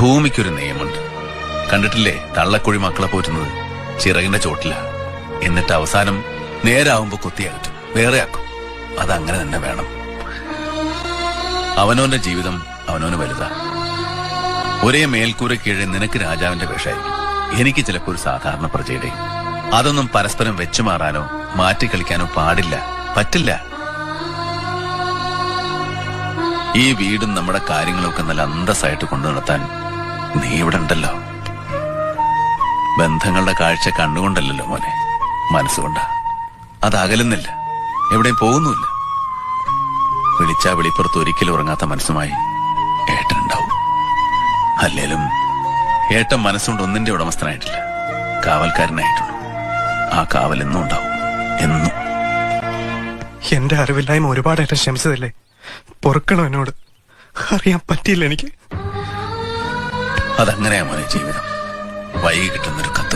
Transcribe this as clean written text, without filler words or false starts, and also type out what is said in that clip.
ഭൂമിക്കൊരു നിയമമുണ്ട്. കണ്ടിട്ടില്ലേ തള്ളക്കുഴി മക്കളെ പോറ്റുന്നത്? ചിറകിന്റെ ചോട്ടില. എന്നിട്ട് അവസാനം നേരാവുമ്പോ കൊത്തിയാകറ്റും, വേറെ ആക്കും. അതങ്ങനെ തന്നെ വേണം. അവനോന്റെ ജീവിതം അവനോന് വലുതാ. ഒരേ മേൽക്കൂര കീഴെ നിനക്ക് രാജാവിന്റെ വേഷമായിരിക്കും, എനിക്ക് ചിലപ്പോ ഒരു സാധാരണ പ്രജയുടെയും. അതൊന്നും പരസ്പരം വെച്ചുമാറാനോ മാറ്റിക്കളിക്കാനോ പാടില്ല, പറ്റില്ല. ഈ വീടും നമ്മുടെ കാര്യങ്ങളൊക്കെ നല്ല അന്തസ്സായിട്ട് കൊണ്ടു നടത്താൻ നീ ഇവിടെ ഉണ്ടല്ലോ. ബന്ധങ്ങളുടെ കാഴ്ച കണ്ണുകൊണ്ടല്ലോ മോനെ, മനസ്സുകൊണ്ടാ. അത് അകലുന്നില്ല, എവിടെയും പോകുന്നുമില്ല. വിളിച്ചാ വിളിപ്പുറത്ത് ഒരിക്കലും ഉറങ്ങാത്ത മനസ്സുമായി ഏട്ടനുണ്ടാവും. അല്ലേലും ഏട്ടൻ മനസ്സുകൊണ്ട് ഒന്നിന്റെ ഉടമസ്ഥനായിട്ടില്ല, കാവൽക്കാരനായിട്ടുള്ളൂ. ആ കാവൽ എന്നും ഉണ്ടാവും, എന്നും. എന്റെ അറിവില്ലായ്മ ഒരുപാടായിട്ട് ക്ഷമിച്ചതല്ലേ, പൊറുക്കണം എന്നോട്. അറിയാൻ പറ്റിയില്ല എനിക്ക്. അതങ്ങനെയാ മോനെ ജീവിതം. വൈകി കിട്ടുന്നൊരു കത്ത്.